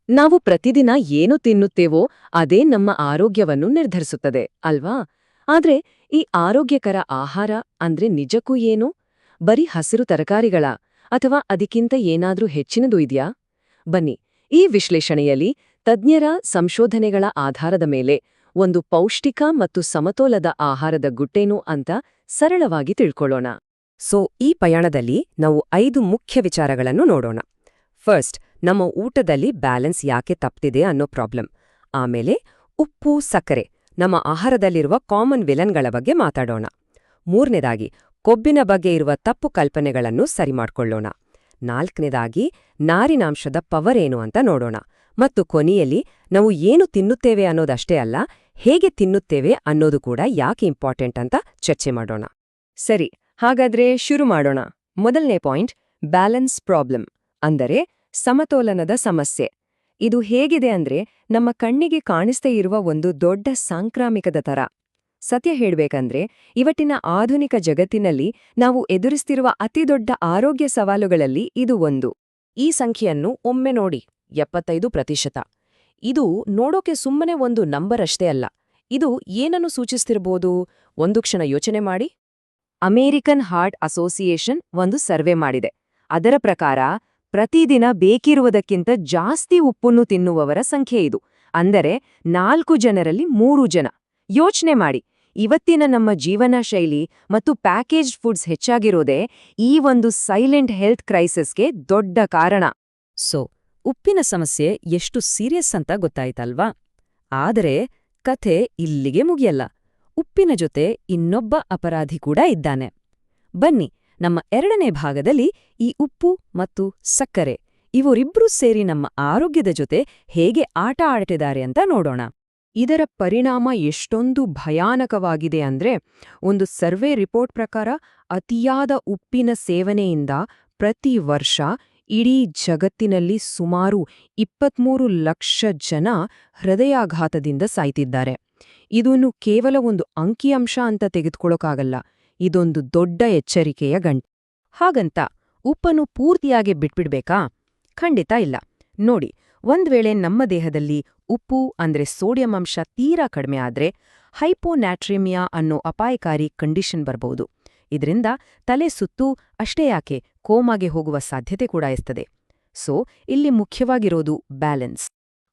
ನಾವು ಪ್ರತಿದಿನ ಏನು ತಿನ್ನುತ್ತೇವೋ ಅದೇ ನಮ್ಮ ಆರೋಗ್ಯವನ್ನು ನಿರ್ಧರಿಸುತ್ತದೆ ಅಲ್ವಾ? ಆದ್ರೆ ಈ ಆರೋಗ್ಯಕರ ಆಹಾರ ಅಂದ್ರೆ ನಿಜಕ್ಕೂ ಏನು? ಬರೀ ಹಸಿರು ತರಕಾರಿಗಳ ಅಥವಾ ಅದಕ್ಕಿಂತ ಏನಾದ್ರೂ ಹೆಚ್ಚಿನದು ಇದ್ಯಾ? ಬನ್ನಿ, ಈ ವಿಶ್ಲೇಷಣೆಯಲ್ಲಿ ತಜ್ಞರ ಸಂಶೋಧನೆಗಳ ಆಧಾರದ ಮೇಲೆ ಒಂದು ಪೌಷ್ಟಿಕ ಮತ್ತು ಸಮತೋಲದ ಆಹಾರದ ಗುಟ್ಟೇನು ಅಂತ ಸರಳವಾಗಿ ತಿಳ್ಕೊಳ್ಳೋಣ. ಈ ಪಯಣದಲ್ಲಿ ನಾವು 5 ಮುಖ್ಯ ವಿಚಾರಗಳನ್ನು ನೋಡೋಣ. ಫಸ್ಟ್, ನಮ್ಮ ಊಟದಲ್ಲಿ ಬ್ಯಾಲೆನ್ಸ್ ಯಾಕೆ ತಪ್ತಿದೆ ಅನ್ನೋ ಪ್ರಾಬ್ಲಮ್. ಆಮೇಲೆ ಉಪ್ಪು, ಸಕ್ಕರೆ, ನಮ್ಮ ಆಹಾರದಲ್ಲಿರುವ ಕಾಮನ್ ವಿಲನ್ಗಳ ಬಗ್ಗೆ ಮಾತಾಡೋಣ. ಮೂರನೇದಾಗಿ, ಕೊಬ್ಬಿನ ಬಗ್ಗೆ ಇರುವ ತಪ್ಪು ಕಲ್ಪನೆಗಳನ್ನು ಸರಿಮಾಡ್ಕೊಳ್ಳೋಣ. ನಾಲ್ಕನೇದಾಗಿ, ನಾರಿನಾಂಶದ ಪವರ್ ಏನು ಅಂತ ನೋಡೋಣ. ಮತ್ತು ಕೊನೆಯಲ್ಲಿ, ನಾವು ಏನು ತಿನ್ನುತ್ತೇವೆ ಅನ್ನೋದಷ್ಟೇ ಅಲ್ಲ, ಹೇಗೆ ತಿನ್ನುತ್ತೇವೆ ಅನ್ನೋದು ಕೂಡ ಯಾಕೆ ಇಂಪಾರ್ಟೆಂಟ್ ಅಂತ ಚರ್ಚೆ ಮಾಡೋಣ. ಸರಿ, ಹಾಗಾದ್ರೆ ಶುರು ಮಾಡೋಣ. ಮೊದಲನೇ ಪಾಯಿಂಟ್, ಬ್ಯಾಲೆನ್ಸ್ ಪ್ರಾಬ್ಲಮ್ ಅಂದರೆ ಸಮತೋಲನದ ಸಮಸ್ಯೆ. ಇದು ಹೇಗಿದೆ ಅಂದ್ರೆ ನಮ್ಮ ಕಣ್ಣಿಗೆ ಕಾಣಿಸ್ದೇ ಇರುವ ಒಂದು ದೊಡ್ಡ ಸಾಂಕ್ರಾಮಿಕದ ಥರ. ಸತ್ಯ ಹೇಳ್ಬೇಕಂದ್ರೆ ಇವತ್ತಿನ ಆಧುನಿಕ ಜಗತ್ತಿನಲ್ಲಿ ನಾವು ಎದುರಿಸ್ತಿರುವ ಅತಿದೊಡ್ಡ ಆರೋಗ್ಯ ಸವಾಲುಗಳಲ್ಲಿ ಇದು ಒಂದು. ಈ ಸಂಖ್ಯೆಯನ್ನು ಒಮ್ಮೆ ನೋಡಿ, 75%. ಇದು ನೋಡೋಕೆ ಸುಮ್ಮನೆ ಒಂದು ನಂಬರ್ ಅಷ್ಟೇ ಅಲ್ಲ. ಇದು ಏನನ್ನು ಸೂಚಿಸ್ತಿರ್ಬೋದು? ಒಂದು ಕ್ಷಣ ಯೋಚನೆ ಮಾಡಿ. ಅಮೇರಿಕನ್ ಹಾರ್ಟ್ ಅಸೋಸಿಯೇಷನ್ ಒಂದು ಸರ್ವೆ ಮಾಡಿದೆ. ಅದರ ಪ್ರಕಾರ ಪ್ರತಿದಿನ ಬೇಕಿರುವುದಕ್ಕಿಂತ ಜಾಸ್ತಿ ಉಪ್ಪನ್ನು ತಿನ್ನುವವರ ಸಂಖ್ಯೆ ಇದು. ಅಂದರೆ 4 ಜನರಲ್ಲಿ 3 ಜನ. ಯೋಚನೆ ಮಾಡಿ, ಇವತ್ತಿನ ನಮ್ಮ ಜೀವನ ಶೈಲಿ ಮತ್ತು ಪ್ಯಾಕೇಜ್ಡ್ ಫುಡ್ಸ್ ಹೆಚ್ಚಾಗಿರೋದೇ ಈ ಒಂದು ಸೈಲೆಂಟ್ ಹೆಲ್ತ್ ಕ್ರೈಸಿಸ್ಗೆ ದೊಡ್ಡ ಕಾರಣ. ಉಪ್ಪಿನ ಸಮಸ್ಯೆ ಎಷ್ಟು ಸೀರಿಯಸ್ ಅಂತ ಗೊತ್ತಾಯ್ತಲ್ವಾ? ಆದರೆ ಕಥೆ ಇಲ್ಲಿಗೆ ಮುಗಿಯಲ್ಲ. ಉಪ್ಪಿನ ಜೊತೆ ಇನ್ನೊಬ್ಬ ಅಪರಾಧಿ ಕೂಡ ಇದ್ದಾನೆ. ಬನ್ನಿ, ನಮ್ಮ 2ನೇ ಭಾಗದಲ್ಲಿ ಈ ಉಪ್ಪು ಮತ್ತು ಸಕ್ಕರೆ ಇವರಿಬ್ರೂ ಸೇರಿ ನಮ್ಮ ಆರೋಗ್ಯದ ಜೊತೆ ಹೇಗೆ ಆಟ ಆಡ್ತಿದ್ದಾರೆ ಅಂತ ನೋಡೋಣ. ಇದರ ಪರಿಣಾಮ ಎಷ್ಟೊಂದು ಭಯಾನಕವಾಗಿದೆ ಅಂದ್ರೆ, ಒಂದು ಸರ್ವೆ ರಿಪೋರ್ಟ್ ಪ್ರಕಾರ ಅತಿಯಾದ ಉಪ್ಪಿನ ಸೇವನೆಯಿಂದ ಪ್ರತಿ ವರ್ಷ ಇಡೀ ಜಗತ್ತಿನಲ್ಲಿ ಸುಮಾರು 23 ಲಕ್ಷ ಜನ ಹೃದಯಾಘಾತದಿಂದ ಸಾಯ್ತಿದ್ದಾರೆ. ಇದನ್ನು ಕೇವಲ ಒಂದು ಅಂಕಿಅಂಶ ಅಂತ ತೆಗೆದುಕೊಳ್ಳೋಕ್ಕಾಗಲ್ಲ. ಇದೊಂದು ದೊಡ್ಡ ಎಚ್ಚರಿಕೆಯ ಗಂಟೆ. ಹಾಗಂತ ಉಪ್ಪನ್ನು ಪೂರ್ತಿಯಾಗಿ ಬಿಟ್ಬಿಡ್ಬೇಕಾ? ಖಂಡಿತ ಇಲ್ಲ. ನೋಡಿ, ಒಂದ್ವೇಳೆ ನಮ್ಮ ದೇಹದಲ್ಲಿ ಉಪ್ಪು ಅಂದ್ರೆ ಸೋಡಿಯಂ ಅಂಶ ತೀರಾ ಕಡಿಮೆ ಆದ್ರೆ ಹೈಪೋನ್ಯಾಟ್ರೀಮಿಯಾ ಅನ್ನೋ ಅಪಾಯಕಾರಿ ಕಂಡೀಷನ್ ಬರ್ಬಹುದು. ಇದರಿಂದ ತಲೆ ಸುತ್ತು, ಅಷ್ಟೇ ಯಾಕೆ ಕೋಮಾಗೆ ಹೋಗುವ ಸಾಧ್ಯತೆ ಕೂಡ ಇರ್ತದೆ. ಇಲ್ಲಿ ಮುಖ್ಯವಾಗಿರೋದು ಬ್ಯಾಲೆನ್ಸ್.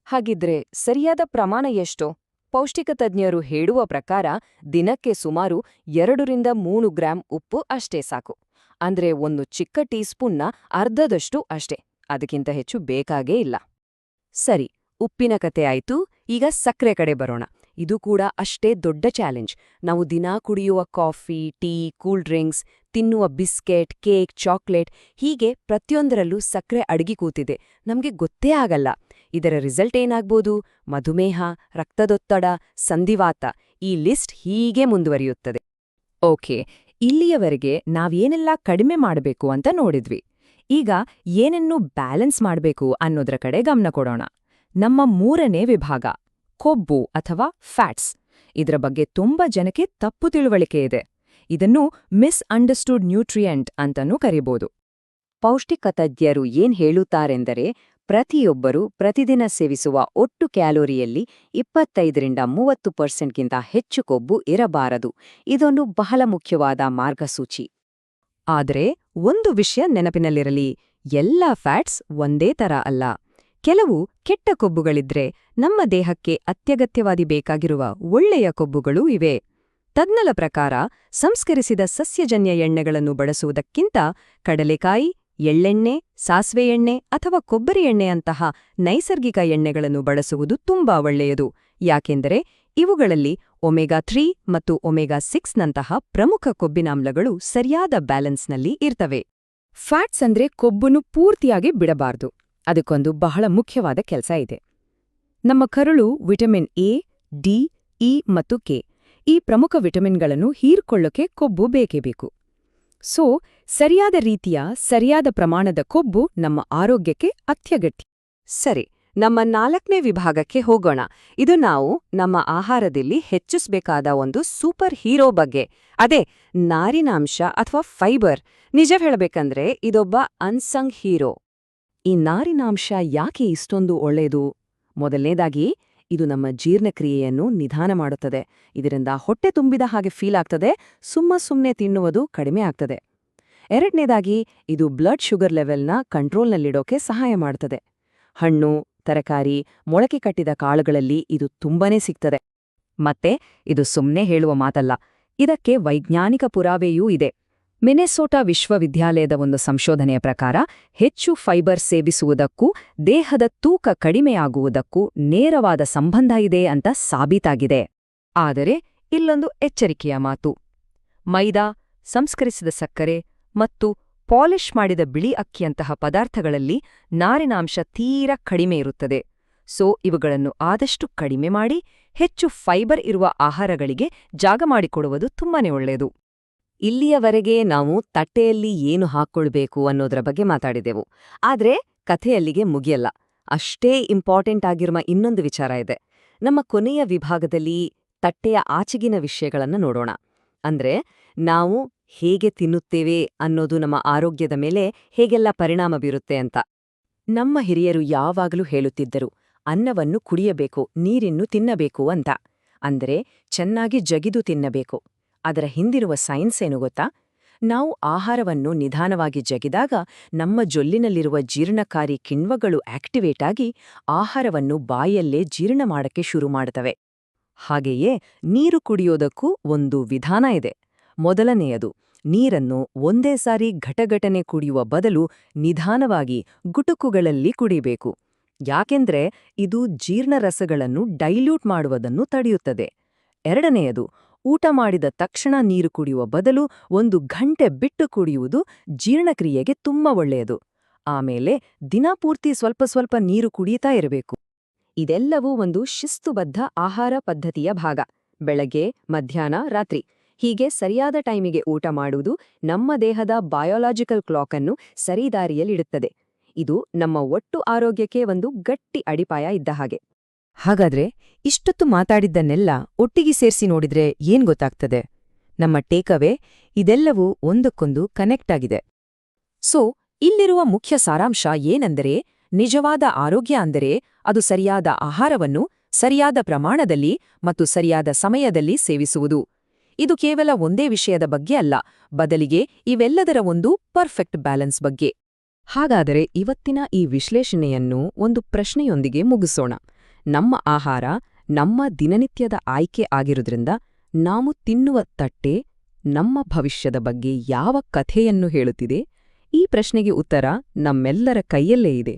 ಹಾಗಿದ್ರೆ ಸರಿಯಾದ ಪ್ರಮಾಣ ಎಷ್ಟು? ಪೌಷ್ಟಿಕ ತಜ್ಞರು ಹೇಳುವ ಪ್ರಕಾರ ದಿನಕ್ಕೆ ಸುಮಾರು 2-3 ಗ್ರಾಂ ಉಪ್ಪು ಅಷ್ಟೇ ಸಾಕು. ಅಂದ್ರೆ ಒಂದು ಚಿಕ್ಕ ಟೀಸ್ಪೂನ್ನ ಅರ್ಧದಷ್ಟು ಅಷ್ಟೇ, ಅದಕ್ಕಿಂತ ಹೆಚ್ಚು ಬೇಕಾಗೇ ಇಲ್ಲ. ಸರಿ, ಉಪ್ಪಿನ ಕತೆ ಆಯ್ತು. ಈಗ ಸಕ್ಕರೆ ಕಡೆ ಬರೋಣ. ಇದು ಕೂಡ ಅಷ್ಟೇ ದೊಡ್ಡ ಚಾಲೆಂಜ್. ನಾವು ದಿನಾ ಕುಡಿಯುವ ಕಾಫಿ, ಟೀ, ಕೂಲ್ ಡ್ರಿಂಕ್ಸ್, ತಿನ್ನುವ ಬಿಸ್ಕೆಟ್, ಕೇಕ್, ಚಾಕ್ಲೇಟ್, ಹೀಗೆ ಪ್ರತಿಯೊಂದರಲ್ಲೂ ಸಕ್ಕರೆ ಅಡಗಿ ಕೂತಿದೆ, ನಮ್ಗೆ ಗೊತ್ತೇ ಆಗಲ್ಲ. ಇದರ ರಿಸಲ್ಟ್ ಏನಾಗ್ಬೋದು? ಮಧುಮೇಹ, ರಕ್ತದೊತ್ತಡ, ಸಂಧಿವಾತ, ಈ ಲಿಸ್ಟ್ ಹೀಗೆ ಮುಂದುವರಿಯುತ್ತದೆ. ಓಕೆ, ಇಲ್ಲಿಯವರೆಗೆ ನಾವೇನೆಲ್ಲ ಕಡಿಮೆ ಮಾಡಬೇಕು ಅಂತ ನೋಡಿದ್ವಿ. ಈಗ ಏನನ್ನು ಬ್ಯಾಲೆನ್ಸ್ ಮಾಡಬೇಕು ಅನ್ನೋದ್ರ ಕಡೆ ಗಮನ ಕೊಡೋಣ. ನಮ್ಮ 3ನೇ ವಿಭಾಗ, ಕೊಬ್ಬು ಅಥವಾ ಫ್ಯಾಟ್ಸ್. ಇದರ ಬಗ್ಗೆ ತುಂಬಾ ಜನಕ್ಕೆ ತಪ್ಪು ತಿಳುವಳಿಕೆ ಇದೆ. ಇದನ್ನು ಮಿಸ್ಅಂಡರ್ಸ್ಟುಡ್ ನ್ಯೂಟ್ರಿಯೆಂಟ್ ಅಂತನೂ ಕರೀಬೋದು. ಪೌಷ್ಟಿಕ ತಜ್ಞರು ಏನ್ ಹೇಳುತ್ತಾರೆಂದರೆ, ಪ್ರತಿಯೊಬ್ಬರೂ ಪ್ರತಿದಿನ ಸೇವಿಸುವ ಒಟ್ಟು ಕ್ಯಾಲೋರಿಯಲ್ಲಿ 25-30%ಗಿಂತ ಹೆಚ್ಚು ಕೊಬ್ಬು ಇರಬಾರದು. ಇದೊಂದು ಬಹಳ ಮುಖ್ಯವಾದ ಮಾರ್ಗಸೂಚಿ. ಆದರೆ ಒಂದು ವಿಷಯ ನೆನಪಿನಲ್ಲಿರಲಿ, ಎಲ್ಲ ಫ್ಯಾಟ್ಸ್ ಒಂದೇ ತರ ಅಲ್ಲ. ಕೆಲವು ಕೆಟ್ಟ ಕೊಬ್ಬುಗಳಿದ್ರೆ ನಮ್ಮ ದೇಹಕ್ಕೆ ಅತ್ಯಗತ್ಯವಾಗಿ ಬೇಕಾಗಿರುವ ಒಳ್ಳೆಯ ಕೊಬ್ಬುಗಳೂ ಇವೆ. ತಜ್ಞರ ಪ್ರಕಾರ ಸಂಸ್ಕರಿಸಿದ ಸಸ್ಯಜನ್ಯ ಎಣ್ಣೆಗಳನ್ನು ಬಳಸುವುದಕ್ಕಿಂತ ಕಡಲೆಕಾಯಿ, ಎಳ್ಳೆಣ್ಣೆ, ಸಾಸಿವೆ ಎಣ್ಣೆ ಅಥವಾ ಕೊಬ್ಬರಿ ಎಣ್ಣೆಯಂತಹ ನೈಸರ್ಗಿಕ ಎಣ್ಣೆಗಳನ್ನು ಬಳಸುವುದು ತುಂಬಾ ಒಳ್ಳೆಯದು. ಯಾಕೆಂದರೆ ಇವುಗಳಲ್ಲಿ ಒಮೆಗಾ-3 ಮತ್ತು ಒಮೆಗಾ-6ನಂತಹ ಪ್ರಮುಖ ಕೊಬ್ಬಿನಾಮ್ಲಗಳು ಸರಿಯಾದ ಬ್ಯಾಲೆನ್ಸ್ನಲ್ಲಿ ಇರ್ತವೆ. ಫ್ಯಾಟ್ಸ್ ಅಂದ್ರೆ ಕೊಬ್ಬನ್ನು ಪೂರ್ತಿಯಾಗಿ ಬಿಡಬಾರ್ದು. ಅದಕ್ಕೊಂದು ಬಹಳ ಮುಖ್ಯವಾದ ಕೆಲಸ ಇದೆ. ನಮ್ಮ ಕರುಳು ವಿಟಮಿನ್ ಎ, ಡಿ, ಇ ಮತ್ತು ಕೆ ಈ ಪ್ರಮುಖ ವಿಟಮಿನ್ಗಳನ್ನು ಹೀರ್ಕೊಳ್ಳೋಕೆ ಕೊಬ್ಬು ಬೇಕೇ ಬೇಕು. ಸರಿಯಾದ ರೀತಿಯ, ಸರಿಯಾದ ಪ್ರಮಾಣದ ಕೊಬ್ಬು ನಮ್ಮ ಆರೋಗ್ಯಕ್ಕೆ ಅತ್ಯಗತ್ಯ. ಸರಿ, ನಮ್ಮ 4ನೇ ವಿಭಾಗಕ್ಕೆ ಹೋಗೋಣ. ಇದು ನಾವು ನಮ್ಮ ಆಹಾರದಲ್ಲಿ ಹೆಚ್ಚಿಸಬೇಕಾದ ಒಂದು ಸೂಪರ್ ಹೀರೋ ಬಗ್ಗೆ. ಅದೇ ನಾರಿನಾಂಶ ಅಥವಾ ಫೈಬರ್. ನಿಜ ಹೇಳಬೇಕಂದ್ರೆ ಇದೊಬ್ಬ ಅನ್ಸಂಗ್ ಹೀರೋ. ಈ ನಾರಿನಾಂಶ ಯಾಕೆ ಇಷ್ಟೊಂದು ಒಳ್ಳೆಯದು? ಮೊದಲನೇದಾಗಿ, ಇದು ನಮ್ಮ ಜೀರ್ಣಕ್ರಿಯೆಯನ್ನು ನಿಧಾನ ಮಾಡುತ್ತದೆ. ಇದರಿಂದ ಹೊಟ್ಟೆ ತುಂಬಿದ ಹಾಗೆ ಫೀಲ್ ಆಗ್ತದೆ, ಸುಮ್ಮನೆ ತಿನ್ನುವುದು ಕಡಿಮೆ ಆಗ್ತದೆ. ಎರಡನೇದಾಗಿ, ಇದು ಬ್ಲಡ್ ಶುಗರ್ ಲೆವೆಲ್ನ ಕಂಟ್ರೋಲ್ನಲ್ಲಿಡೋಕೆ ಸಹಾಯ ಮಾಡ್ತದೆ. ಹಣ್ಣು, ತರಕಾರಿ, ಮೊಳಕೆ ಕಟ್ಟಿದ ಕಾಳುಗಳಲ್ಲಿ ಇದು ತುಂಬಾನೇ ಸಿಗ್ತದೆ. ಮತ್ತೆ ಇದು ಸುಮ್ನೆ ಹೇಳುವ ಮಾತಲ್ಲ, ಇದಕ್ಕೆ ವೈಜ್ಞಾನಿಕ ಪುರಾವೆಯೂ ಇದೆ. ಮಿನೆಸೋಟಾ ವಿಶ್ವವಿದ್ಯಾಲಯದ ಒಂದು ಸಂಶೋಧನೆಯ ಪ್ರಕಾರ ಹೆಚ್ಚು ಫೈಬರ್ ಸೇವಿಸುವುದಕ್ಕೂ ದೇಹದ ತೂಕ ಕಡಿಮೆಯಾಗುವುದಕ್ಕೂ ನೇರವಾದ ಸಂಬಂಧ ಇದೆ ಅಂತ ಸಾಬೀತಾಗಿದೆ. ಆದರೆ ಇಲ್ಲೊಂದು ಎಚ್ಚರಿಕೆಯ ಮಾತು. ಮೈದಾ, ಸಂಸ್ಕರಿಸಿದ ಸಕ್ಕರೆ ಮತ್ತು ಪಾಲಿಷ್ ಮಾಡಿದ ಬಿಳಿ ಅಕ್ಕಿಯಂತಹ ಪದಾರ್ಥಗಳಲ್ಲಿ ನಾರಿನಾಂಶ ತೀರಾ ಕಡಿಮೆ ಇರುತ್ತದೆ. ಸೊ ಇವುಗಳನ್ನು ಆದಷ್ಟು ಕಡಿಮೆ ಮಾಡಿ ಹೆಚ್ಚು ಫೈಬರ್ ಇರುವ ಆಹಾರಗಳಿಗೆ ಜಾಗ ಮಾಡಿಕೊಡುವುದು ತುಂಬಾನೇ ಒಳ್ಳೆಯದು. ಇಲ್ಲಿಯವರೆಗೆ ನಾವು ತಟ್ಟೆಯಲ್ಲಿ ಏನು ಹಾಕ್ಕೊಳ್ಬೇಕು ಅನ್ನೋದರ ಬಗ್ಗೆ ಮಾತಾಡಿದೆವು. ಆದ್ರೆ ಕಥೆಯಲ್ಲಿಗೆ ಮುಗಿಯಲ್ಲ. ಅಷ್ಟೇ ಇಂಪಾರ್ಟೆಂಟ್ ಆಗಿರುವ ಇನ್ನೊಂದು ವಿಚಾರ ಇದೆ. ನಮ್ಮ ಕೊನೆಯ ವಿಭಾಗದಲ್ಲಿ ತಟ್ಟೆಯ ಆಚೆಗಿನ ವಿಷಯಗಳನ್ನು ನೋಡೋಣ. ಅಂದ್ರೆ ನಾವು ಹೇಗೆ ತಿನ್ನುತ್ತೇವೆ ಅನ್ನೋದು ನಮ್ಮ ಆರೋಗ್ಯದ ಮೇಲೆ ಹೇಗೆಲ್ಲ ಪರಿಣಾಮ ಬೀರುತ್ತೆ ಅಂತ. ನಮ್ಮ ಹಿರಿಯರು ಯಾವಾಗಲೂ ಹೇಳುತ್ತಿದ್ದರು, ಅನ್ನವನ್ನು ಕುಡಿಯಬೇಕು, ನೀರಿನ್ನು ತಿನ್ನಬೇಕು ಅಂತ. ಅಂದ್ರೆ ಚೆನ್ನಾಗಿ ಜಗಿದು ತಿನ್ನಬೇಕು. ಅದರ ಹಿಂದಿರುವ ಸೈನ್ಸ್ ಏನು ಗೊತ್ತಾ? ನಾವು ಆಹಾರವನ್ನು ನಿಧಾನವಾಗಿ ಜಗಿದಾಗ ನಮ್ಮ ಜೊಲ್ಲಿನಲ್ಲಿರುವ ಜೀರ್ಣಕಾರಿ ಕಿಣ್ವಗಳು ಆಕ್ಟಿವೇಟ್ ಆಗಿ ಆಹಾರವನ್ನು ಬಾಯಲ್ಲೇ ಜೀರ್ಣ ಮಾಡಕ್ಕೆ ಶುರು ಮಾಡುತ್ತವೆ. ಹಾಗೆಯೇ ನೀರು ಕುಡಿಯೋದಕ್ಕೂ ಒಂದು ವಿಧಾನ ಇದೆ. ಮೊದಲನೆಯದು, ನೀರನ್ನು ಒಂದೇ ಸಾರಿ ಘಟಘಟನೆ ಕುಡಿಯುವ ಬದಲು ನಿಧಾನವಾಗಿ ಗುಟುಕುಗಳಲ್ಲಿ ಕುಡಿಬೇಕು. ಯಾಕೆಂದ್ರೆ ಇದು ಜೀರ್ಣರಸಗಳನ್ನು ಡೈಲ್ಯೂಟ್ ಮಾಡುವುದನ್ನು ತಡೆಯುತ್ತದೆ. ಎರಡನೆಯದು, ಊಟ ಮಾಡಿದ ತಕ್ಷಣ ನೀರು ಕುಡಿಯುವ ಬದಲು 1 ಗಂಟೆ ಬಿಟ್ಟು ಕುಡಿಯುವುದು ಜೀರ್ಣಕ್ರಿಯೆಗೆ ತುಂಬಾ ಒಳ್ಳೆಯದು. ಆಮೇಲೆ ದಿನಪೂರ್ತಿ ಸ್ವಲ್ಪ ಸ್ವಲ್ಪ ನೀರು ಕುಡಿಯುತ್ತಾ ಇರಬೇಕು. ಇದೆಲ್ಲವೂ ಒಂದು ಶಿಸ್ತುಬದ್ಧ ಆಹಾರ ಪದ್ಧತಿಯ ಭಾಗ. ಬೆಳಗ್ಗೆ, ಮಧ್ಯಾಹ್ನ, ರಾತ್ರಿ ಹೀಗೆ ಸರಿಯಾದ ಟೈಮಿಗೆ ಊಟ ಮಾಡುವುದು ನಮ್ಮ ದೇಹದ ಬಯೋಲಾಜಿಕಲ್ ಕ್ಲಾಕ್ ಅನ್ನು ಸರಿದಾರಿಯಲ್ಲಿಡುತ್ತದೆ. ಇದು ನಮ್ಮ ಒಟ್ಟು ಆರೋಗ್ಯಕ್ಕೆ ಒಂದು ಗಟ್ಟಿ ಅಡಿಪಾಯ ಇದ್ದ ಹಾಗೆ. ಹಾಗಾದ್ರೆ ಇಷ್ಟೊತ್ತು ಮಾತಾಡಿದ್ದನ್ನೆಲ್ಲ ಒಟ್ಟಿಗೆ ಸೇರಿಸಿ ನೋಡಿದ್ರೆ ಏನ್ ಗೊತ್ತಾಗ್ತದೆ? ನಮ್ಮ ಟೇಕವೇ ಇದೆಲ್ಲವೂ ಒಂದಕ್ಕೊಂದು ಕನೆಕ್ಟ್ ಆಗಿದೆ. ಸೊ ಇಲ್ಲಿರುವ ಮುಖ್ಯ ಸಾರಾಂಶ ಏನೆಂದರೆ, ನಿಜವಾದ ಆರೋಗ್ಯ ಅಂದರೆ ಅದು ಸರಿಯಾದ ಆಹಾರವನ್ನು ಸರಿಯಾದ ಪ್ರಮಾಣದಲ್ಲಿ ಮತ್ತು ಸರಿಯಾದ ಸಮಯದಲ್ಲಿ ಸೇವಿಸುವುದು. ಇದು ಕೇವಲ ಒಂದೇ ವಿಷಯದ ಬಗ್ಗೆ ಅಲ್ಲ, ಬದಲಿಗೆ ಇವೆಲ್ಲದರ ಒಂದು ಪರ್ಫೆಕ್ಟ್ ಬ್ಯಾಲೆನ್ಸ್ ಬಗ್ಗೆ. ಹಾಗಾದರೆ ಇವತ್ತಿನ ಈ ವಿಶ್ಲೇಷಣೆಯನ್ನು ಒಂದು ಪ್ರಶ್ನೆಯೊಂದಿಗೆ ಮುಗಿಸೋಣ. ನಮ್ಮ ಆಹಾರ ನಮ್ಮ ದಿನನಿತ್ಯದ ಆಯ್ಕೆ ಆಗಿರುವುದರಿಂದ ನಾವು ತಿನ್ನುವ ತಟ್ಟೆ ನಮ್ಮ ಭವಿಷ್ಯದ ಬಗ್ಗೆ ಯಾವ ಕಥೆಯನ್ನು ಹೇಳುತ್ತಿದೆ? ಈ ಪ್ರಶ್ನೆಗೆ ಉತ್ತರ ನಮ್ಮೆಲ್ಲರ ಕೈಯಲ್ಲೇ ಇದೆ.